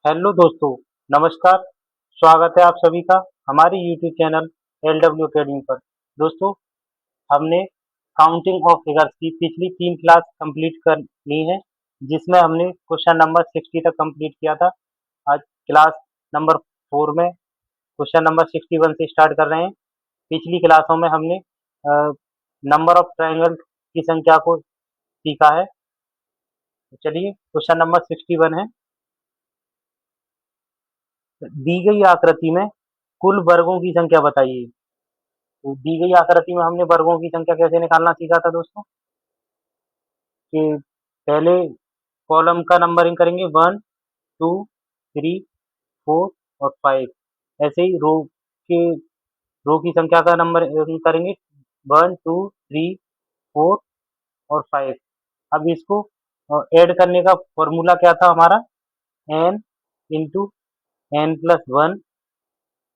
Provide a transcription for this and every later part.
Hello दोस्तों, नमस्कार। स्वागत है आप सभी का हमारे यूट्यूब चैनल LW अकेडमी पर। दोस्तों, हमने काउंटिंग ऑफ फिगर्स की पिछली 3 क्लास कंप्लीट कर ली हैं, जिसमें हमने क्वेश्चन नंबर 60 तक कंप्लीट किया था। आज क्लास नंबर 4 में क्वेश्चन नंबर 61 से स्टार्ट कर रहे हैं। पिछली क्लासों में हमने नंबर ऑफ ट्रायंगल की संख्या को सीखा है। तो चलिए, क्वेश्चन नंबर 61 है। दी गई आकृति में कुल वर्गों की संख्या बताइए। तो दी गई आकृति में हमने वर्गों की संख्या कैसे निकालना सीखा था दोस्तों, कि पहले कॉलम का नंबरिंग करेंगे 1, 2, 3, 4 और 5। ऐसे ही रो की संख्या का नंबरिंग करेंगे 1, 2, 3, 4 और 5। अब इसको ऐड करने का फॉर्मूला क्या था हमारा, n into n plus one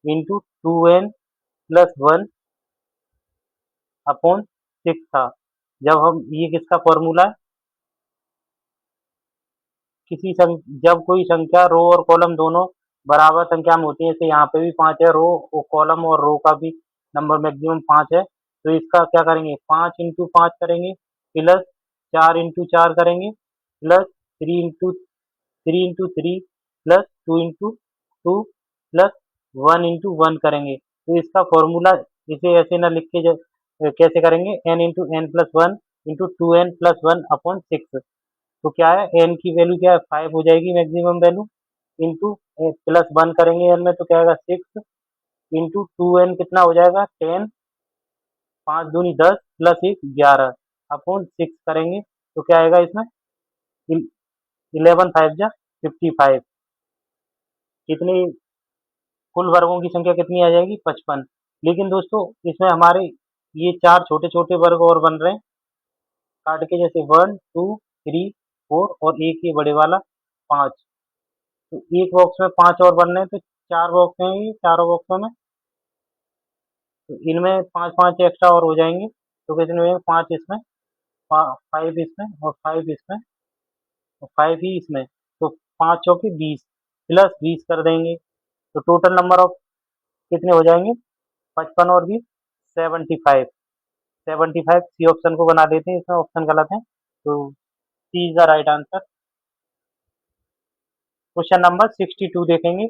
into 2n plus one upon 6 था। जब हम ये किसका फॉर्मूला है, जब कोई संख्या रो और कॉलम दोनों बराबर संख्या में होती है, जैसे यहाँ पे भी 5 है, रो और कॉलम और रो का भी नंबर मैक्सिमम 5 है, तो इसका क्या करेंगे, 5 इंटू 5 करेंगे, प्लस 4 इंटू 4 करेंगे, plus 3 into 3 plus 2 into 2 plus 1 into 1 करेंगे। तो इसका फॉर्मूला इसे ऐसे ना लिख के कैसे करेंगे, n into n plus one into 2n+1 upon 6। तो क्या है, एन की वैल्यू क्या है, 5 हो जाएगी maximum value, into plus one करेंगे एन में तो क्या आएगा 6, इंटू 2n कितना हो जाएगा 10, 5 दूनी 10 प्लस 1 11 अपॉन 6 करेंगे तो क्या आएगा इसमें 11 5 जा 55। कितनी कुल वर्गों की संख्या कितनी आ जाएगी, 55। लेकिन दोस्तों इसमें हमारे ये 4 छोटे छोटे वर्ग और बन रहे हैं काट के, जैसे 1, 2, 3, 4 और एक ये बड़े वाला 5। तो एक बॉक्स में 5 और बन रहे हैं, तो 4 बॉक्स हैं ये, चारों बॉक्सों में, तो इनमें 5 5 एक्स्ट्रा और हो जाएंगे। तो कितने हुए, 5 इसमें, 5 इसमें और 5 इसमें और 5 ही इसमें। तो 5 चौके 20 प्लस 20 कर देंगे, तो टोटल नंबर ऑफ कितने हो जाएंगे, 55 और 20 75। 75 सी ऑप्शन को बना देते हैं, इसमें ऑप्शन गलत है, तो C is the right answer. Question number 62 देखेंगे।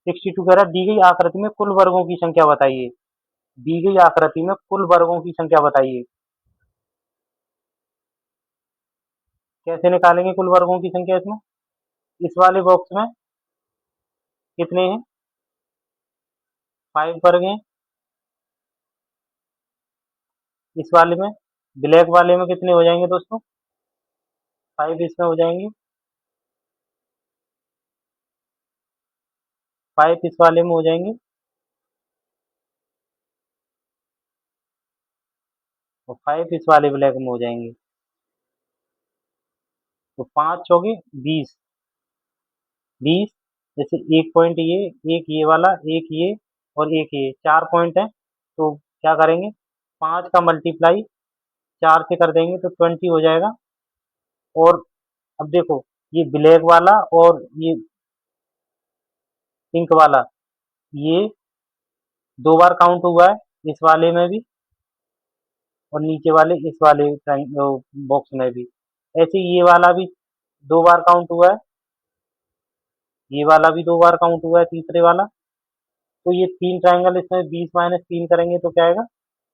62 कह रहा है दी गई आकृति में कुल वर्गों की संख्या बताइए। दी गई आकृति में कुल वर्गों की संख्या बताइए। कैसे निकालेंगे कुल वर्गों की संख्या इसमें, इस वाले बॉक्स में कितने हैं, 5 वर्ग हैं। इस वाले में, ब्लैक वाले में कितने हो जाएंगे दोस्तों, 5 इसमें हो जाएंगे, 5 इस वाले में हो जाएंगे और 5 इस वाले ब्लैक में हो जाएंगे। तो 5 चौके 20, 20 जैसे एक पॉइंट ये, एक ये वाला, एक ये और एक ये, 4 पॉइंट है। तो क्या करेंगे, 5 का मल्टीप्लाई 4 से कर देंगे तो 20 हो जाएगा। और अब देखो, ये ब्लैक वाला और ये पिंक वाला, ये 2 बार काउंट हुआ है, इस वाले में भी और नीचे वाले इस वाले बॉक्स में भी। ऐसे ये वाला भी 2 बार काउंट हुआ है, ये वाला भी 2 बार काउंट हुआ है, तीसरे वाला। तो ये 3 ट्राइंगल, इसमें 20 माइनस 3 करेंगे तो क्या आएगा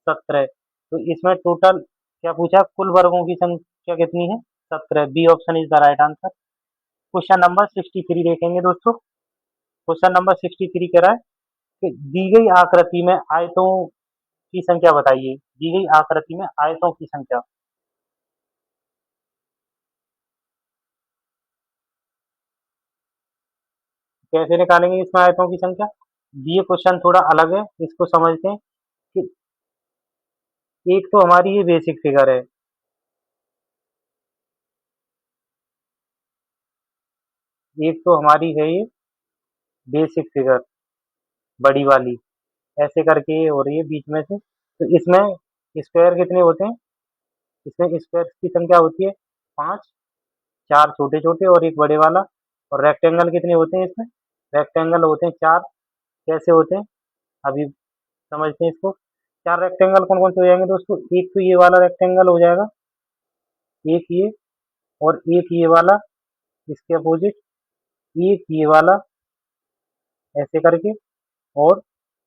17। तो इसमें टोटल क्या पूछा, कुल वर्गों की संख्या कितनी है, 17। B option is the right answer. Question number 63 देखेंगे दोस्तों। क्वेश्चन नंबर 63 कह रहा है कि दी गई आकृति में आयतों की संख्या बताइए। दी गई आकृति में आयतों की संख्या कैसे निकालेंगे, इसमें आयतों की संख्या। ये क्वेश्चन थोड़ा अलग है, इसको समझते हैं कि एक तो हमारी ये बेसिक फिगर है, एक तो हमारी है ये बेसिक फिगर बड़ी वाली, ऐसे करके ये हो रही है बीच में से। तो इसमें स्क्वायर कितने होते हैं, इसमें स्क्वायर की संख्या होती है 5, 4 छोटे छोटे और एक बड़े वाला और रेक्टेंगल कितने होते हैं इसमें? रेक्टेंगल होते हैं 4। कैसे होते हैं अभी समझते हैं इसको। 4 रेक्टेंगल कौन कौन से हो जाएंगे दोस्तों? एक तो ये वाला रेक्टेंगल हो जाएगा, एक ये, और एक ये वाला इसके अपोजिट, एक ये वाला ऐसे करके, और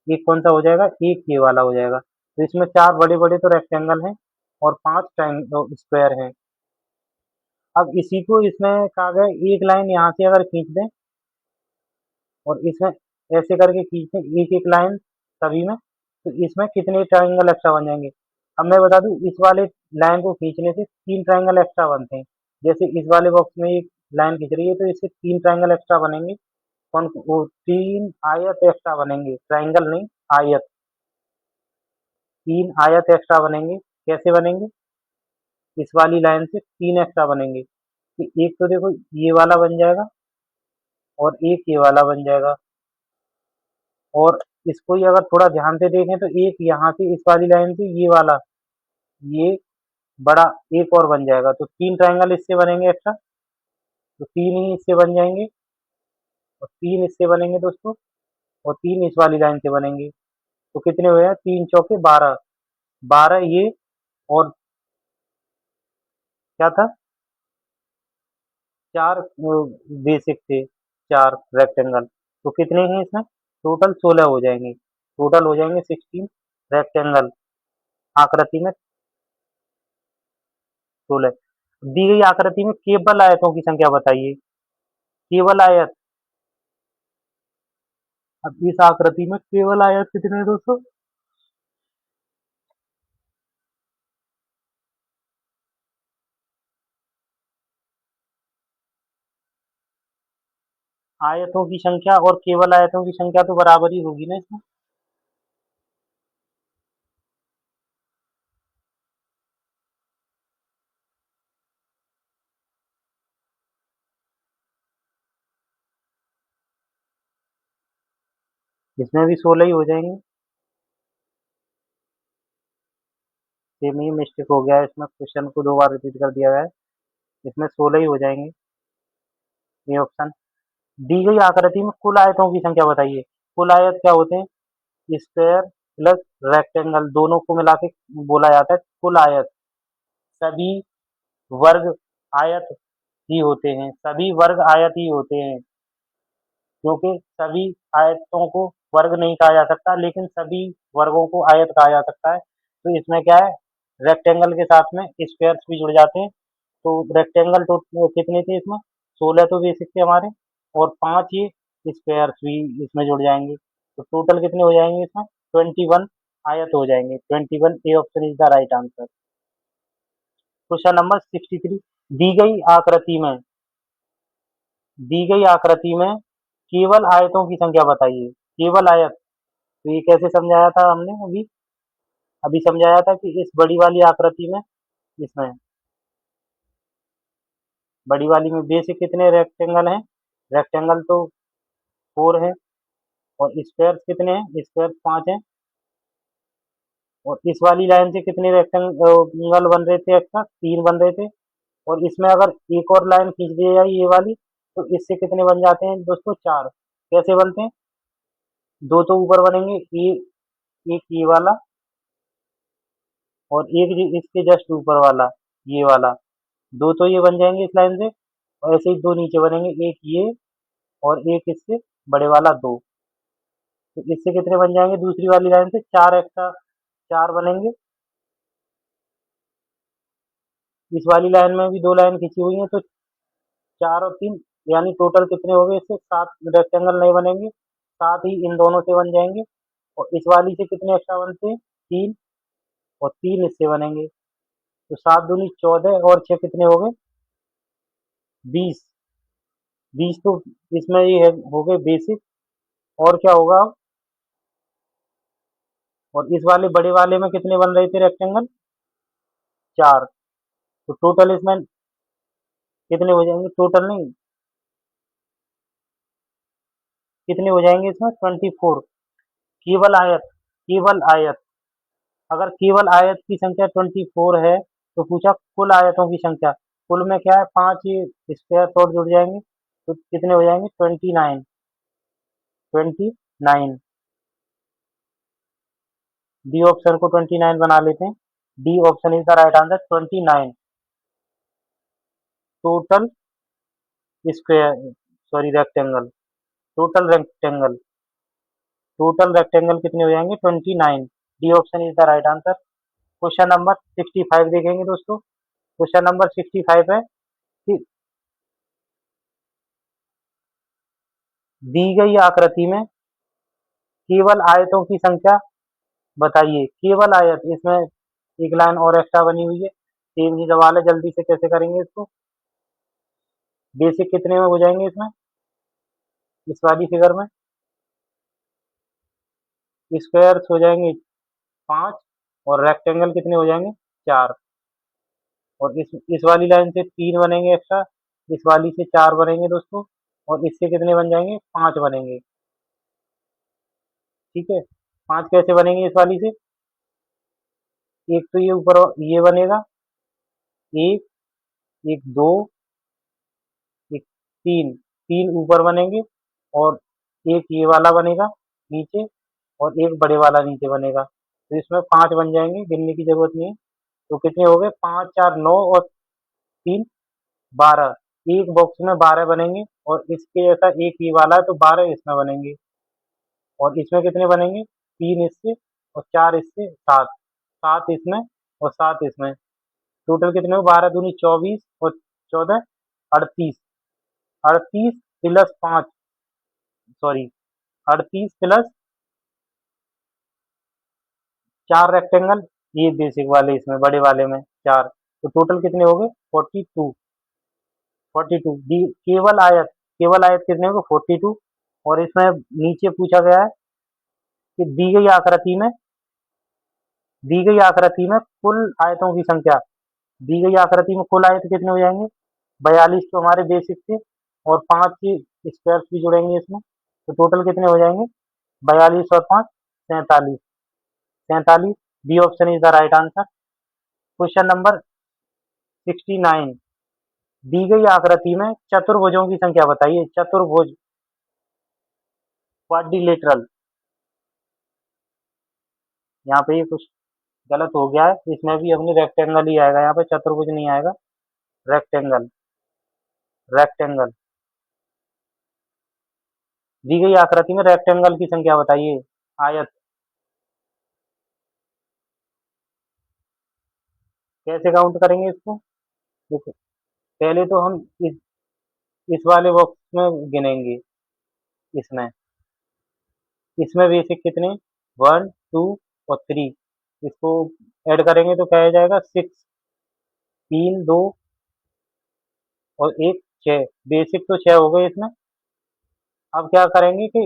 एक कौन सा हो जाएगा? एक ये वाला हो जाएगा। तो इसमें 4 बड़े बड़े तो रेक्टेंगल हैं और 5 स्क्वायर हैं। अब इसी को इसमें कहा गया एक लाइन यहाँ से अगर खींच दें और इसमें ऐसे करके खींच दें एक एक लाइन सभी में, तो इसमें कितने ट्राइंगल एक्स्ट्रा बन जाएंगे? अब मैं बता दूं, इस वाले लाइन को खींचने से 3 ट्राइंगल एक्स्ट्रा बनते हैं। जैसे इस वाले बॉक्स में एक लाइन खींच रही है तो इससे 3 ट्राइंगल एक्स्ट्रा बनेंगे। कौन वो 3 आयत एक्स्ट्रा बनेंगे, ट्राइंगल नहीं, आयत। 3 आयत एक्स्ट्रा बनेंगे। कैसे बनेंगे? इस वाली लाइन से 3 एक्स्ट्रा बनेंगे। कि एक तो देखो ये वाला बन जाएगा और एक ये वाला बन जाएगा, और इसको ही अगर थोड़ा ध्यान से देखें तो एक यहाँ से इस वाली लाइन से ये वाला, ये बड़ा एक और बन जाएगा। तो 3 ट्राइंगल इससे बनेंगे एक्स्ट्रा, तो 3 ही इससे बन जाएंगे, और 3 इससे बनेंगे दोस्तों, और 3 इस वाली लाइन से बनेंगे। तो कितने हुए हैं? 3 चौके 12, 12 ये, और क्या था? 4 बेसिक थे, 4 रेक्टेंगल। तो कितने हैं इसमें? टोटल 16 हो जाएंगे। टोटल हो जाएंगे 16 रेक्टेंगल आकृति में, 16। दी गई आकृति में केवल आयतों की संख्या बताइए। केवल आयत, अब इस आकृति में केवल आयत कितने हैं दोस्तों? आयतों की संख्या और केवल आयतों की संख्या तो बराबर ही होगी ना इसमें। इसमें भी 16 ही हो जाएंगे। सेम ही मिस्टेक हो गया है, इसमें क्वेश्चन को 2 बार रिपीट कर दिया गया है। इसमें 16 ही हो जाएंगे, ये ऑप्शन। दी गई आकृति में कुल आयतों की संख्या बताइए। कुल आयत क्या होते हैं? स्क्वायर प्लस रेक्टेंगल दोनों को मिला के बोला जाता है कुल आयत। सभी वर्ग आयत ही होते हैं, सभी वर्ग आयत ही होते हैं, क्योंकि सभी आयतों को वर्ग नहीं कहा जा सकता, लेकिन सभी वर्गों को आयत कहा जा सकता है। तो इसमें क्या है, रेक्टेंगल के साथ में स्क्वायर्स भी जुड़ जाते हैं। तो रेक्टेंगल तो कितने थे इसमें? 16 तो बेसिक थे हमारे, और 5 ये स्क्वायर्स भी इसमें जुड़ जाएंगे। तो टोटल कितने हो जाएंगे इसमें? 21 आयत हो जाएंगे। 21, ए option is the right answer. Question number 63। दी गई आकृति में, दी गई आकृति में केवल आयतों की संख्या बताइए। केवल आयत, तो ये कैसे समझाया था हमने? अभी अभी समझाया था कि इस बड़ी वाली आकृति में, इसमें बड़ी वाली में बेसिक कितने रेक्टेंगल हैं? रेक्टेंगल तो 4 है, और स्क्वायर कितने हैं? स्क्वायर 5 हैं। और इस वाली लाइन से कितने रेक्टेंगल बन रहे थे एक्स्ट्रा? 3 बन रहे थे। और इसमें अगर एक और लाइन खींच दी जाए ये वाली, तो इससे कितने बन जाते हैं दोस्तों? 4। कैसे बनते हैं? दो तो ऊपर बनेंगे, ये एक ये वाला, और एक इसके जस्ट ऊपर वाला ये वाला। दो तो ये बन जाएंगे इस लाइन से, और ऐसे ही 2 नीचे बनेंगे, एक ये और एक इससे बड़े वाला 2। तो इससे कितने बन जाएंगे? दूसरी वाली लाइन से 4 एक्स्ट्रा, 4 बनेंगे। इस वाली लाइन में भी 2 लाइन खींची हुई है, तो 4 और 3 यानी टोटल कितने हो गए? इससे 7 रेक्टेंगल नहीं बनेंगे, 7 ही इन दोनों से बन जाएंगे। और इस वाली से कितने एक्स्ट्रा बनते हैं? 3, और 3 इससे बनेंगे। तो 7 दूनी 14, और 6 कितने हो गए? 20। 20 तो इसमें ये हो गए बेसिक। और क्या होगा अब? और इस वाले बड़े वाले में कितने बन रहे थे रेक्टेंगल? 4। तो टोटल इसमें कितने हो जाएंगे? टोटल नहीं, कितने हो जाएंगे इसमें? 24। केवल आयत, केवल आयत, अगर केवल आयत की संख्या 24 है, तो पूछा कुल आयतों की संख्या। कुल में क्या है? 5 ये स्क्वायर और जुड़ जाएंगे, तो कितने हो जाएंगे 29। 29 डी ऑप्शन को 29 बना लेते हैं। D option is the right answer 29 total square, sorry rectangle, total rectangle, total rectangle कितने हो जाएंगे 29। D option is the right answer. Question number 65 देखेंगे दोस्तों। क्वेश्चन नंबर 65 है कि दी गई आकृति में केवल आयतों की संख्या बताइए। केवल आयत, इसमें एक लाइन और एक्स्ट्रा बनी हुई है, सेम ही सवाल है, जल्दी से कैसे करेंगे इसको। बेसिक कितने में हो जाएंगे इसमें, इस वाली फिगर में स्क्वायर हो जाएंगे 5 और रेक्टेंगल कितने हो जाएंगे 4। और इस वाली लाइन से 3 बनेंगे एक्स्ट्रा, इस वाली से 4 बनेंगे दोस्तों, और इससे कितने बन जाएंगे 5 बनेंगे। ठीक है, 5 कैसे बनेंगे इस वाली से, एक तो ये ऊपर ये बनेगा, एक, एक दो, एक तीन, तीन ऊपर बनेंगे, और एक ये वाला बनेगा नीचे, और एक बड़े वाला नीचे बनेगा। तो इसमें 5 बन जाएंगे, गिनने की जरूरत नहीं है। तो कितने हो गए 5 4 9 और 3 12। एक बॉक्स में 12 बनेंगे, और इसके जैसा एक ये वाला है तो 12 इसमें बनेंगे। और इसमें कितने बनेंगे 3 इससे और 4 इससे, 7। 7 इसमें और 7 इसमें, टोटल कितने हो 12 दूनी 24 और 14 38। 38 प्लस 5, सॉरी 38 प्लस 4 रेक्टेंगल, ये बेसिक वाले इसमें बड़े वाले में 4, तो टोटल कितने हो गए 42। 42 दी केवल आयत, केवल आयत कितने हो गए 42। और इसमें नीचे पूछा गया है कि दी गई आकृति में कुल आयतों की संख्या। दी गई आकृति में कुल आयत कितने हो जाएंगे 42 तो हमारे बेसिक थे, और 5 के स्क्वायर भी जुड़ेंगे इसमें, तो टोटल कितने हो जाएंगे 42 और 5 47। 47 B option is the right answer. Question number 69, दी गई आकृति में चतुर्भुजों की संख्या बताइए। चतुर्भुज, क्वाड्रिलेटरल, यहाँ पे ये कुछ गलत हो गया है, इसमें भी अपने रेक्टेंगल ही आएगा, यहाँ पे चतुर्भुज नहीं आएगा, रेक्टेंगल। रेक्टेंगल, दी गई आकृति में रेक्टेंगल की संख्या बताइए। आयत, कैसे काउंट करेंगे इसको, देखो पहले तो हम इस वाले बॉक्स में गिनेंगे। इसमें इसमें बेसिक कितने 1 2 और 3, इसको ऐड करेंगे तो क्या आ जाएगा 6। 3 2 और 1 6, बेसिक तो 6 हो गए इसमें। अब क्या करेंगे कि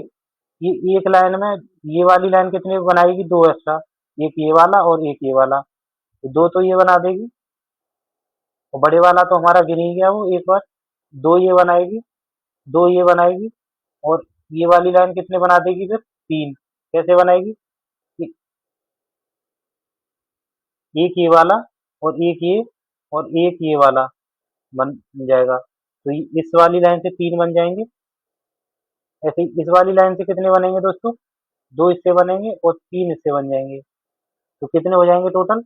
ये एक लाइन में ये वाली लाइन कितने बनाएगी 2 एक्स्ट्रा, एक ये वाला और एक ये वाला, तो 2 तो ये बना देगी, और बड़े वाला तो हमारा गिन ही गया वो एक बार, 2 ये बनाएगी, 2 ये बनाएगी, और ये वाली लाइन कितने बना देगी फिर 3। कैसे बनाएगी, ए- एक ये वाला और एक ये और एक ये वाला बन जाएगा, तो इस वाली लाइन से 3 बन जाएंगे। ऐसे ही इस वाली लाइन से कितने बनेंगे दोस्तों 2 इससे बनेंगे और 3 इससे बन जाएंगे, तो कितने हो जाएंगे टोटल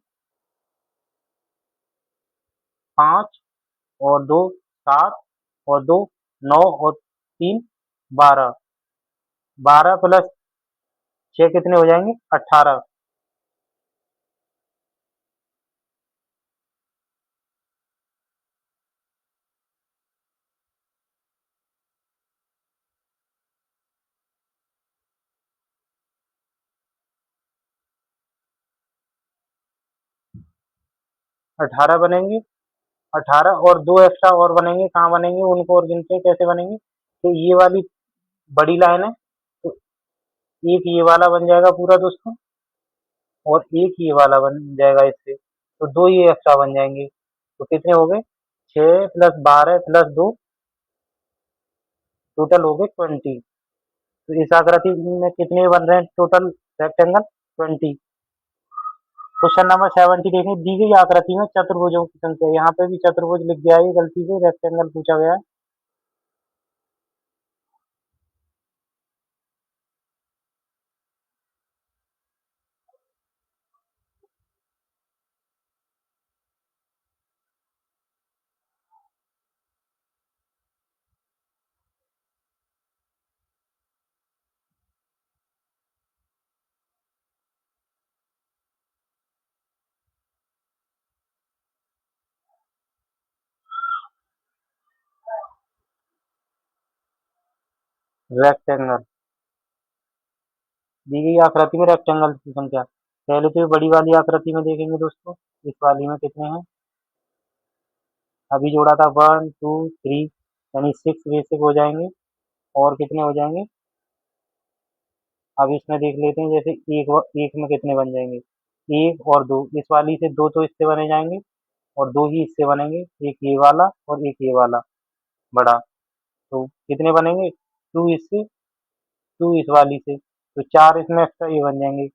5 और 2 7 और 2 9 और 3 12। 12 प्लस 6 कितने हो जाएंगे 18। 18 बनेंगे, 18 और 2 एक्स्ट्रा और बनेंगे, कहाँ बनेंगे उनको और गिनते हैं कैसे बनेंगे। तो ये वाली बड़ी लाइन है, तो एक ये वाला बन जाएगा पूरा दोस्तों, और एक ये वाला बन जाएगा इससे, तो 2 ये एक्स्ट्रा बन जाएंगे, तो कितने हो गए 6 प्लस 12 प्लस 2, टोटल हो गए 20। तो इस आकृति में कितने बन रहे हैं टोटल रेक्टेंगल 20। क्वेश्चन नंबर 70 देखें, दी गई आकृति में चतुर्भुजों की संख्या। यहाँ पे भी चतुर्भुज लिख दिया है गलती से, रेक्टेंगल पूछा गया है। रेक्टेंगल। दी गई आकृति में रेक्टेंगल की संख्या, पहले तो ये बड़ी वाली आकृति में देखेंगे दोस्तों, इस वाली में कितने हैं, अभी जोड़ा था 1 2 3, यानी 6 बेसिक हो जाएंगे, और कितने हो जाएंगे, अब इसमें देख लेते हैं, जैसे एक में कितने बन जाएंगे, एक और दो, इस वाली से दो तो इससे बने जाएंगे, और दो ही इससे बनेंगे, एक ये वाला और एक ये वाला बड़ा, तो कितने बनेंगे, टू इससे, टू इस वाली से, तो चार इसमें एक्स्ट्रा ये बन जाएंगे,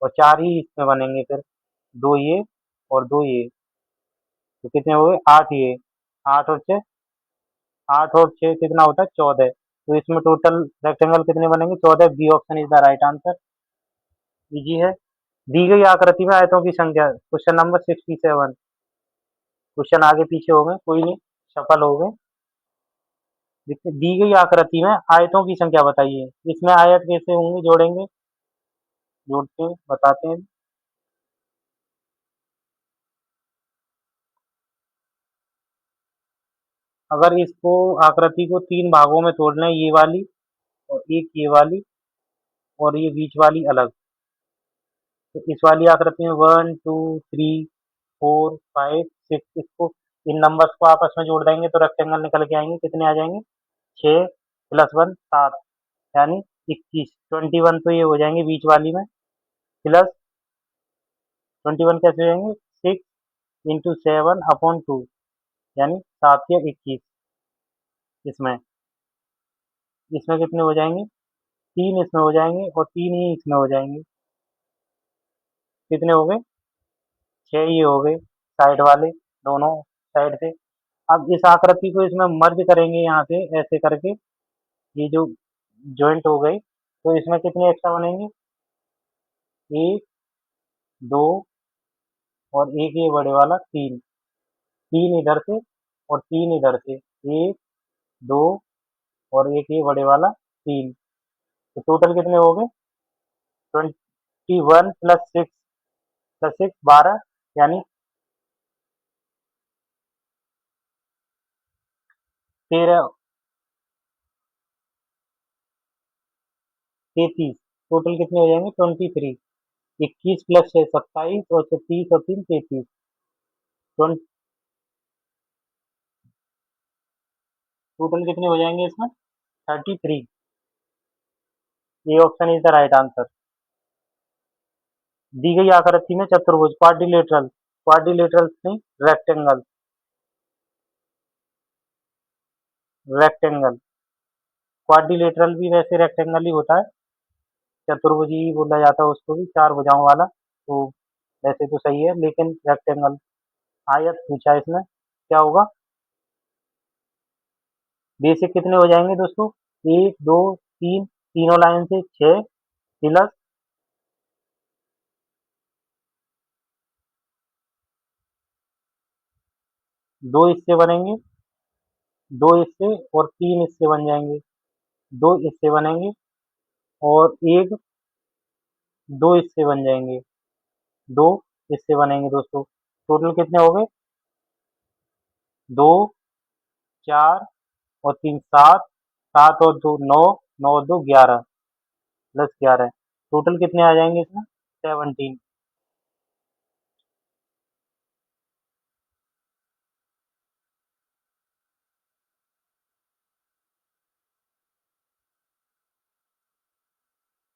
और चार ही इसमें बनेंगे फिर, दो ये और दो ये, तो कितने हो गए, आठ ये, आठ और छः, आठ और छः कितना होता है, 14, तो इसमें टोटल रेक्टेंगल कितने बनेंगे, 14, B option is the right answer, easy है। दी गई आकृति में आयतों की संख्या, क्वेश्चन नंबर 67, क्वेश्चन आगे पीछे हो गए, कोई नहीं, सफल हो गए। देखिए, दी गई आकृति में आयतों की संख्या बताइए, इसमें आयत कैसे होंगे, जोड़ेंगे, जोड़ते हैं, बताते हैं। अगर इसको आकृति को तीन भागों में तोड़ना है, ये वाली और एक ये वाली और ये बीच वाली अलग, तो इस वाली आकृति में 1 2 3 4 5 6, इसको इन नंबर्स को आपस में जोड़ देंगे तो रेक्टेंगल निकल के आएंगे, कितने आ जाएंगे, 6 प्लस 1 7, यानी 21, 21 तो ये हो जाएंगे बीच वाली में, प्लस 21 कैसे हो जाएंगे, 6 × 7/2, यानी 7 या 21, इसमें इसमें कितने हो जाएंगे, तीन इसमें हो जाएंगे और तीन ही इसमें हो जाएंगे, कितने हो गए, छह ये हो गए साइड वाले, दोनों साइड से। अब इस आकृति को इसमें मर्ज करेंगे यहाँ से ऐसे करके, ये जो जॉइंट हो गई, तो इसमें कितने एक्स्ट्रा बनेंगे, एक, दो और एक ये बड़े वाला तीन, तीन इधर से और तीन इधर से, एक, दो और एक ये बड़े वाला तीन, तो टोटल कितने हो गए, 21 +6 + 6 12, यानी 13 33, टोटल कितने हो जाएंगे, 23, 21 + 6 27 और 30 और 3 33, टोटल कितने हो जाएंगे इसमें, 33, ये option is the right answer. दी गई आकृति में चतुर्भुज, क्वाड्रिलेटरल, क्वाड्रिलेटरल नहीं, रेक्टेंगल, रेक्टेंगल, क्वाड्रिलेटरल भी वैसे रेक्टेंगल ही होता है, चतुर्भुज ही बोला जाता है उसको भी, चार भुजाओं वाला, तो वैसे तो सही है, लेकिन रेक्टेंगल, आयत पूछा इसमें, क्या होगा, बेसिक कितने हो जाएंगे दोस्तों, एक दो तीन, तीनों लाइन से 6 प्लस दो इससे बनेंगे, दो इससे और तीन इससे बन जाएंगे, दो इससे बनेंगे और एक, दो इससे बन जाएंगे, दो इससे बनेंगे दोस्तों, टोटल कितने हो गए, दो, चार और तीन सात, सात और दो नौ, नौ और दो 11, +11, टोटल कितने आ जाएंगे इसमें, 17,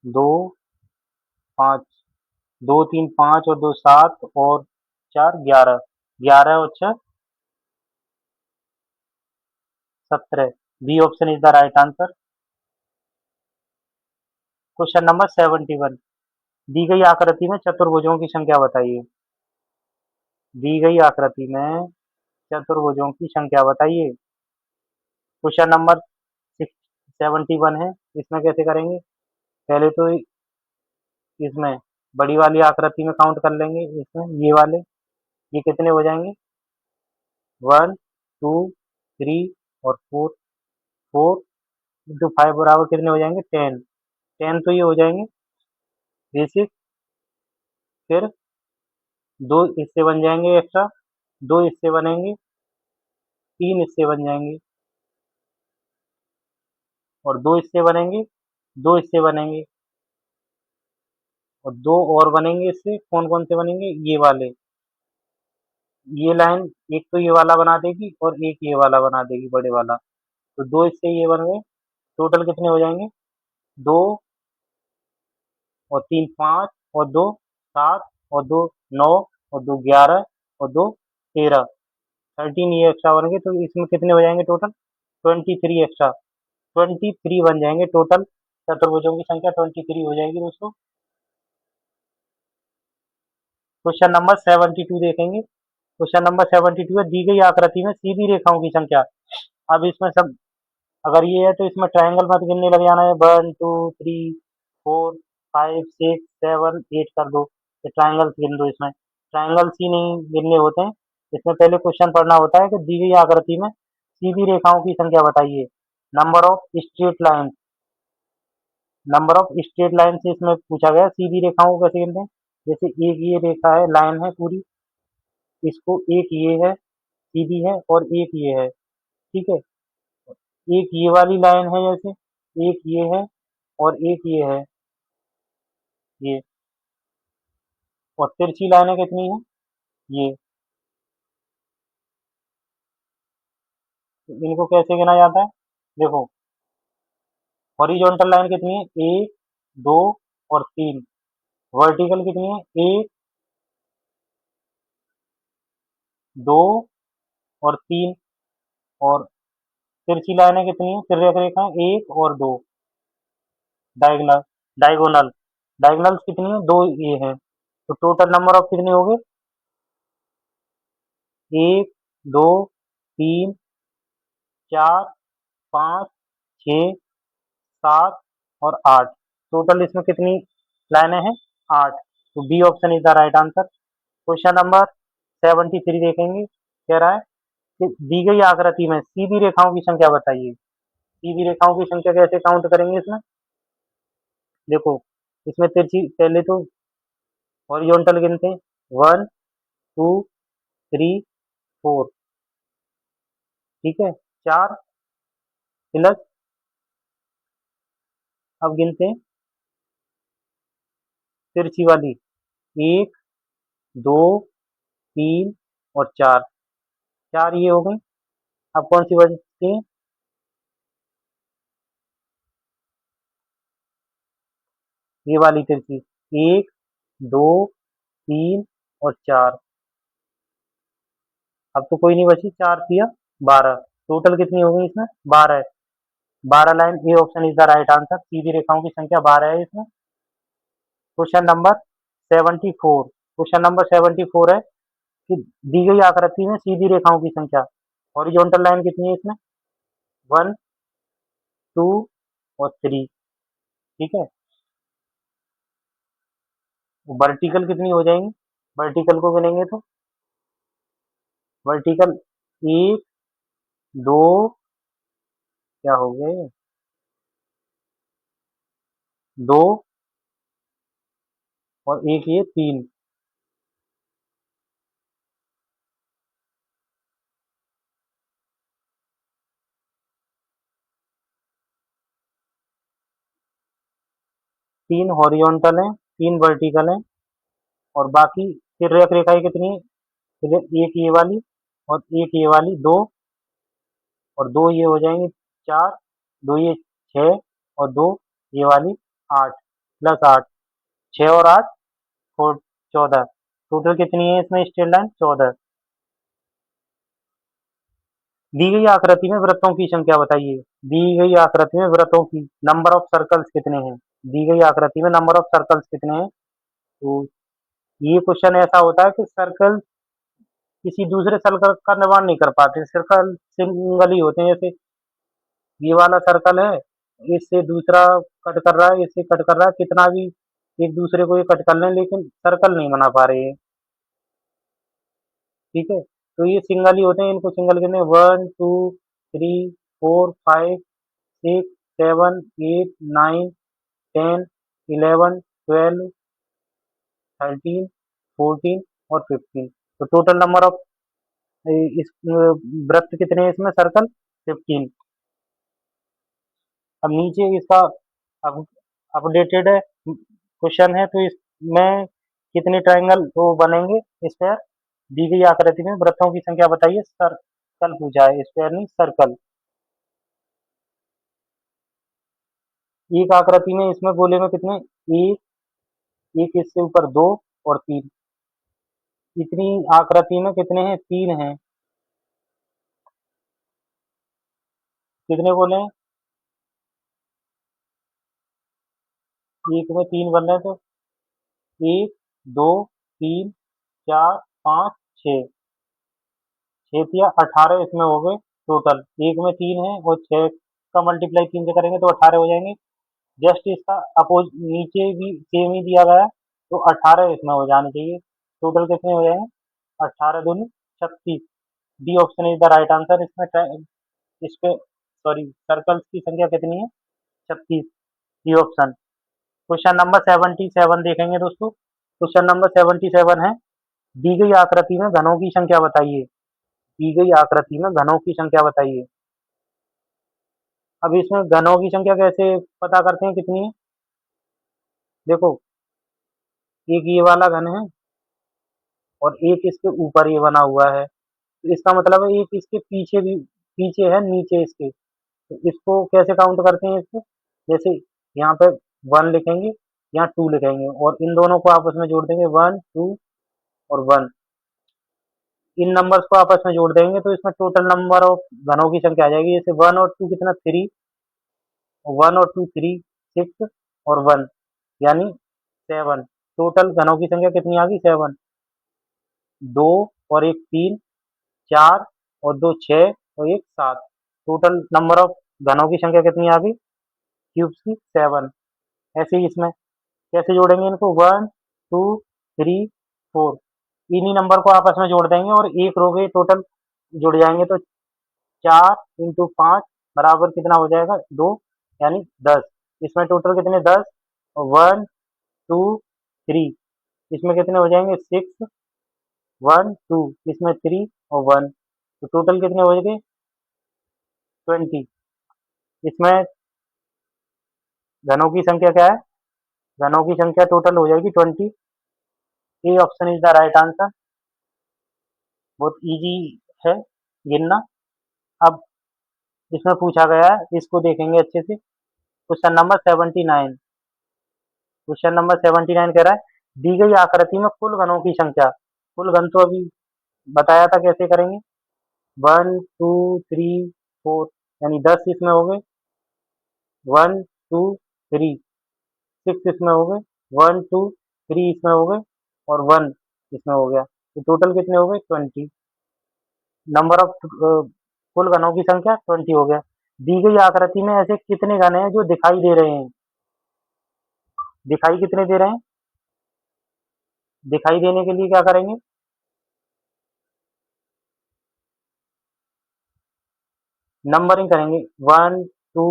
दो, पाँच, दो तीन पाँच और दो 7 और चार 11, 11 और छः 17, B option is the right answer. Question number 71, दी गई आकृति में चतुर्भुजों की संख्या बताइए, दी गई आकृति में चतुर्भुजों की संख्या बताइए, क्वेश्चन नंबर 71 है, इसमें कैसे करेंगे, पहले तो इसमें बड़ी वाली आकृति में काउंट कर लेंगे, इसमें ये वाले, ये कितने हो जाएंगे, 1 2 3 और 4, 4 × 5 बराबर कितने हो जाएंगे, 10, 10 तो ये हो जाएंगे बेसिक, फिर दो इससे बन जाएंगे एक्स्ट्रा, दो इससे बनेंगे, तीन इससे बन जाएंगे, और दो इससे बनेंगे, दो इससे बनेंगे, और दो और बनेंगे इससे। कौन कौन से बनेंगे? ये वाले। ये लाइन एक तो ये वाला बना देगी और एक ये वाला बना देगी, बड़े वाला। तो दो इससे ये बन गए। टोटल कितने हो जाएंगे? दो और तीन पाँच, और दो सात, और दो नौ, और दो 11, और दो 13। 13 ये एक्स्ट्रा बन गए, तो इसमें कितने हो जाएंगे टोटल? 23 एक्स्ट्रा। 23 बन जाएंगे टोटल। चतुर्भुजों की संख्या 23 हो जाएगी दोस्तों। क्वेश्चन नंबर 72 देखेंगे। क्वेश्चन नंबर 72 है, दी गई आकृति में सीधी रेखाओं की संख्या। अब इसमें सब, अगर ये है तो इसमें ट्रायंगल मत गिनने लग जाना है। 1 2 3 4 5 6 7 8 कर दो। ये ट्रायंगल्स गिन दो। इसमें ट्रायंगल्स ही नहीं गिनने होते हैं। इसमें पहले क्वेश्चन पढ़ना होता है कि दी गई आकृति में सीधी रेखाओं की संख्या बताइए। Number of straight line, number of straight line से इसमें पूछा गया सीधी रेखाओं को कैसे गिनते हैं। जैसे एक ये रेखा है, लाइन है पूरी, इसको एक ये है, सीधी है, और एक ये है। ठीक है। एक ये वाली लाइन है, जैसे एक ये है और एक ये है, ये। और तिरछी लाइनें कितनी है? ये। तो इनको कैसे गिना जाता है? देखो, हॉरिजॉन्टल लाइन कितनी है? एक, दो और तीन। वर्टिकल कितनी है? एक, दो और तीन। और तिरछी लाइनें कितनी है? तिर्यक रेखा एक और दो। डायगोनल, डायगोनल, डायगोनल्स कितनी है? दो ये है। तो टोटल नंबर ऑफ कितने हो गए? एक, दो, तीन, चार, पाँच, छ, सात और आठ। टोटल इसमें कितनी लाइनें हैं? आठ। तो B option is the right answer. Question number 73 देखेंगे। कह रहा है कि दी गई आकृति में सीधी रेखाओं की संख्या बताइए। सीधी रेखाओं की संख्या कैसे काउंट करेंगे इसमें? देखो, इसमें तिरछी पहले तो हॉरिजॉन्टल गिनते हैं। 1 2 3 4। ठीक है। चार प्लस, अब गिनते हैं तिरछी वाली। एक, दो, तीन और चार। चार ये हो गई। अब कौन सी बचती है? ये वाली तिरछी। एक, दो, तीन और चार। अब तो कोई नहीं बची। चार किया 12। टोटल कितनी हो गई इसमें? 12। 12 line. A option is the right answer. सीधी रेखाओं की संख्या 12 है इसमें। Question number 74। क्वेश्चन नंबर 74 है कि दी गई आकृति में सीधी रेखाओं की संख्या। हॉरिजॉन्टल लाइन कितनी है इसमें? 1 2 और 3। ठीक है। वर्टिकल कितनी हो जाएंगी? वर्टिकल को गिनेंगे तो वर्टिकल एक, दो, क्या हो गए, दो और एक ये तीन। तीन हॉरिजॉन्टल है, तीन वर्टिकल है, और बाकी फिर रेख रेखाएं कितनी है? फिर एक ये वाली और एक ये वाली, दो, और दो ये हो जाएंगे चार, दो ये छः, और दो ये वाली आठ, प्लस आठ। छः और आठ, फोर, 14। टोटल कितनी है इसमें स्ट्रेट लाइन? 14। दी गई आकृति में वृत्तों की संख्या बताइए। दी गई आकृति में वृत्तों की नंबर ऑफ सर्कल्स कितने हैं? दी गई आकृति में नंबर ऑफ सर्कल्स कितने हैं? तो ये क्वेश्चन ऐसा होता है कि सर्कल किसी दूसरे सर्कल का निर्माण नहीं कर पाते। सर्कल सिंगल ही होते हैं। जैसे ये वाला सर्कल है, इससे दूसरा कट कर रहा है, इससे कट कर रहा है, कितना भी एक दूसरे को ये कट कर लें, लेकिन सर्कल नहीं बना पा रहे हैं। ठीक है। तो ये सिंगल ही होते हैं। इनको सिंगल कहते हैं। 1 2 3 4 5 6 7 8 9 10 11 12 13 और 15। तो टोटल नंबर ऑफ इस वृत्त कितने हैं इसमें? सर्कल 15। अब नीचे इसका अपडेटेड क्वेश्चन है, तो इसमें कितने ट्रायंगल वो बनेंगे स्क्वायर, दी गई आकृति में वृत्तों की संख्या बताइए। सर्कल पूछा है, स्क्वायर नहीं सर्कल। एक आकृति में इसमें गोले में कितने, एक, एक इससे ऊपर दो और तीन, इतनी आकृति में कितने हैं, तीन हैं। कितने गोले हैं, एक में तीन बन रहे हैं, तो एक, दो, तीन, चार, पाँच, छः, छः या 18 इसमें हो गए टोटल। एक में तीन है और छः का मल्टीप्लाई तीन से करेंगे तो 18 हो जाएंगे। जस्ट इसका अपोज नीचे भी सेम ही दिया गया है, तो 18 इसमें हो जाने चाहिए। टोटल कितने हो जाएंगे, 18 दूनी 36। D option is the right answer. इस पे सॉरी सर्कल्स की संख्या कितनी है, 36, डी ऑप्शन। क्वेश्चन नंबर 77 देखेंगे दोस्तों। क्वेश्चन नंबर 77 है, दी गई आकृति में घनों की संख्या बताइए। दी गई आकृति में घनों की संख्या बताइए। अब इसमें घनों की संख्या कैसे पता करते हैं कितनी है, देखो एक ये वाला घन है और एक इसके ऊपर ये बना हुआ है, तो इसका मतलब है एक इसके पीछे भी, पीछे है नीचे इसके, तो इसको कैसे काउंट करते हैं इसको, जैसे यहाँ पे 1 लिखेंगे, यहाँ 2 लिखेंगे और इन दोनों को आपस में जोड़ देंगे 1 2 और 1। इन नंबर्स को आपस में जोड़ देंगे तो इसमें टोटल नंबर ऑफ घनों की संख्या आ जाएगी। जैसे 1 और 2 कितना 3, 1 और 2 3, 6 और 1 यानी 7। टोटल घनों की संख्या कितनी आ गई, 7। दो और एक तीन, चार और दो छः और एक सात। टोटल नंबर ऑफ घनों की संख्या कितनी आ गई, क्यूब्स की 7। ऐसे ही इसमें कैसे जोड़ेंगे इनको, 1 2 3 4, इन्हीं नंबर को आपस में जोड़ देंगे और एक रो के टोटल जुड़ जाएंगे, तो 4 इंटू 5 बराबर कितना हो जाएगा, 2 यानी 10। इसमें टोटल कितने 10, 1 2 3, इसमें कितने हो जाएंगे 6 1 2, इसमें 3 और 1, तो टोटल कितने हो गए 20। इसमें घनों की संख्या क्या है, घनों की संख्या टोटल हो जाएगी 20। ए option is the right answer. बहुत इजी है गिनना। अब इसमें पूछा गया है, इसको देखेंगे अच्छे से। Question number 79। क्वेश्चन नंबर 79 कह रहा है, दी गई आकृति में कुल घनों की संख्या। कुल घन तो अभी बताया था कैसे करेंगे, 1 2 3 4 यानी 10 इसमें हो गए, 1 2 3 6 इसमें हो गए, 1 2 3 इसमें हो गए और 1 इसमें हो गया, तो टोटल कितने हो गए 20। नंबर ऑफ कुल घनों की संख्या 20 हो गया। दी गई आकृति में ऐसे कितने घन हैं जो दिखाई दे रहे हैं, दिखाई कितने दे रहे हैं, दिखाई देने के लिए क्या करेंगे, नंबरिंग करेंगे 1 2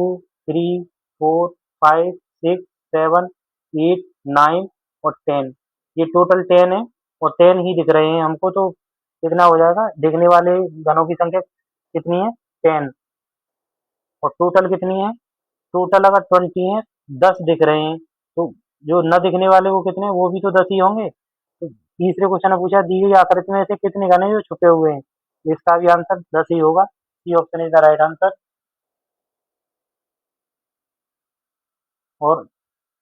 3 4 5 6 7 8 9 और 10। ये टोटल 10 है और 10 ही दिख रहे हैं हमको, तो कितना हो जाएगा, दिखने वाले घनों की संख्या कितनी है 10 और टोटल कितनी है, टोटल अगर 20 है, 10 दिख रहे हैं, तो जो न दिखने वाले वो कितने, वो भी तो 10 ही होंगे। तो तीसरे क्वेश्चन में पूछा, दी गई आकृति में ऐसे कितने घन हैं जो छुपे हुए हैं, इसका भी आंसर 10 ही होगा। C option is the right answer. और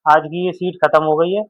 आज की ये सीट खत्म हो गई है।